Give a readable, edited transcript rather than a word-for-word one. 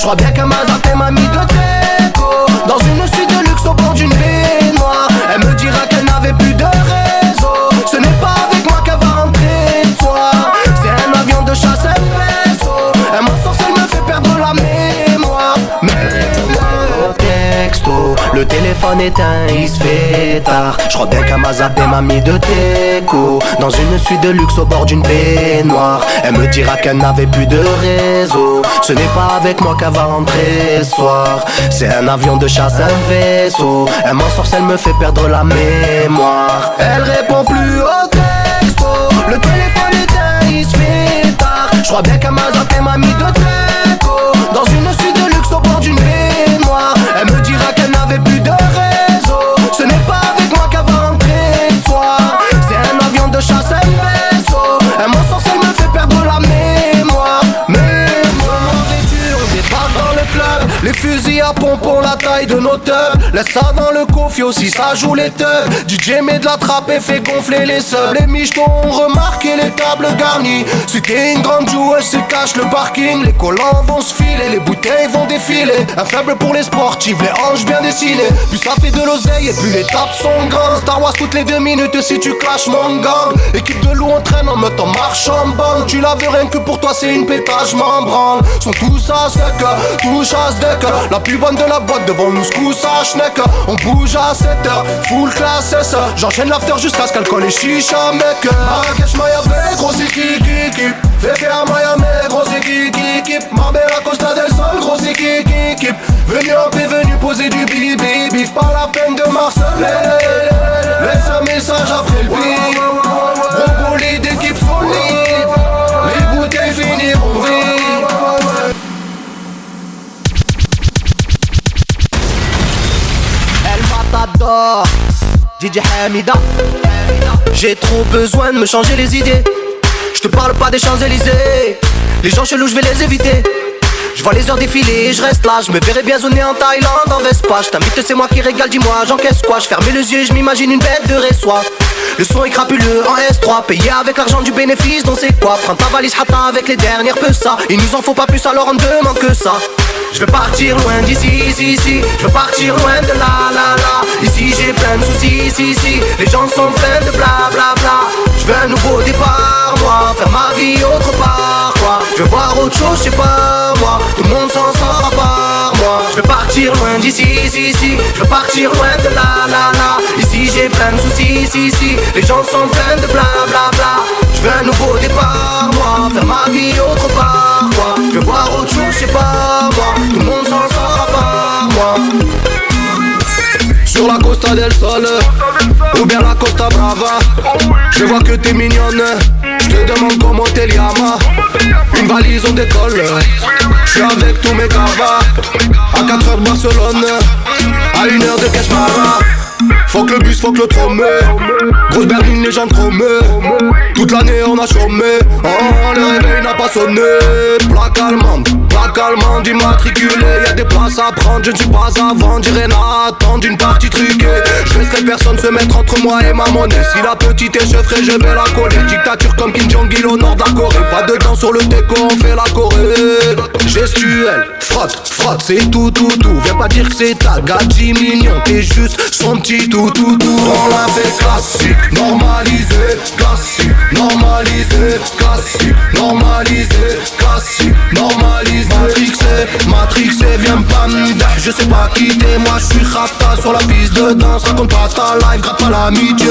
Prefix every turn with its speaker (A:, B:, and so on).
A: J'crois bien qu'elle m'a zappé, m'a mis de déco dans une suite de luxe au bord d'une baignoire. Elle me dira qu'elle n'avait plus de réseau. Ce n'est pas avec moi qu'elle va rentrer ce soir. C'est un avion de chasse, un vaisseau. Elle m'en sort, elle me fait perdre la mémoire. Mais le texto, le téléphone éteint, il se fait tard. J'crois bien qu'elle m'a zappé, m'a mis de déco dans une suite de luxe au bord d'une baignoire. Elle me dira qu'elle n'avait plus de réseau. Ce n'est pas avec moi qu'elle va rentrer ce soir. C'est un avion de chasse, un vaisseau. Elle m'en sort, elle me fait perdre la mémoire. Elle répond plus au texto, le téléphone éteint, il se fait tard. J'crois bien qu'elle m'a zappé, m'a mis de déco dans une suite de luxe au bord d'une baignoire. Elle me dira qu'elle n'avait plus de réseau. Ce n'est pas avec moi qu'elle va rentrer ce soir. C'est un avion de chasse, un vaisseau. Elle m'en sort, elle me fait perdre la mémoire. Les fusils à pompon, la taille de nos teubs. Laisse ça dans le coffre, aussi ça joue les teubs. DJ met de la trappe et fait gonfler les subs. Les michetons ont remarqué les tables garnies. Si t'es une grande joueuse, se cache le parking. Les collants vont se filer, les bouteilles vont défiler. Un faible pour les sportifs, les hanches bien dessinées. Plus ça fait de l'oseille et plus les tapes sont grandes. Star Wars toutes les 2 minutes si tu clashes mon gang. Équipe de loup on traîne en mode en marche en bande. Tu la veux rien que pour toi c'est une pétage, m'en branle. Sont tous à sec, tous à sec. La plus bonne de la boîte devant nous secousse à schneck. On bouge à 7h, full class S. J'enchaîne l'after jusqu'à ce qu'elle colle les chicha mec. Marrakech Miami, gros c'est kiki. Fais faire Miami, gros c'est kiki. Marbella Costa del Sol, gros c'est kiki. Venu en paix, venu poser du bibi. Pas la peine de marceler. Laisse un message après le bip. Gros bolide d'équipe solide. Les bouteilles finiront vite. T'adore, DJ Hamida. J'ai trop besoin de me changer les idées. Je te parle pas des Champs-Élysées. Les gens chelous je vais les éviter. Je vois les heures défiler, je reste là. Je me verrai bien zoner en Thaïlande, en Vespa. Je t'invite, c'est moi qui régale, dis-moi, j'encaisse quoi. Je ferme les yeux, je m'imagine une bête de résoie. Le son est crapuleux en S3, payé avec l'argent du bénéfice, donc c'est quoi? Prends ta valise hata avec les dernières peu ça. Il nous en faut pas plus alors on demande que ça. Je veux partir loin d'ici, ici. Je veux partir loin de là. Ici j'ai plein de soucis, si. Les gens sont pleins de blablabla. Je veux un nouveau départ, moi. Faire ma vie autre part, quoi. Je veux voir autre chose, je sais pas, moi. Tout le monde s'en sort à part moi. Je veux partir loin d'ici, si. Je veux partir loin de là. Ici j'ai plein de soucis, si. Les gens sont pleins de blablabla. Je veux un nouveau départ, moi. Faire ma vie autre part, quoi. Je veux voir autre chose, je sais pas, moi. Tout le monde s'en sort à part moi. Sur la Costa del Sol ou bien la Costa Brava. Je vois que t'es mignonne. Je te demande comment t'es Liama. Une valise on décolle. Je suis avec tous mes gravats. À 4h de Barcelone, à 1h de Keshmara. Faut que le bus, faut que le tromé. Grosse berline, les gens chromés. Toute l'année on a chômé. Oh, le réveil n'a pas sonné. Plaque allemande, immatriculé. Y'a des places à prendre, je ne suis pas à vendre. J'irai n'attendre une partie truquée. Je laisserai personne se mettre entre moi et ma monnaie. Si la petite est chevrée, je vais la coller. Dictature comme Kim Jong-il au nord de la Corée. Pas de dents sur le déco, on fait la Corée. Gestuelle, frotte, c'est tout. Viens pas dire que c'est ta gadji mignon. T'es juste son petit tout. On l'a fait classique, normalisé, classique, normalisé, classique, normalisé, classique, normalisé. Matrixé, viens pas me dire, je sais pas qui t'es. Moi je suis rapta sur la piste de danse. Raconte pas ta life, gratte pas l'amitié.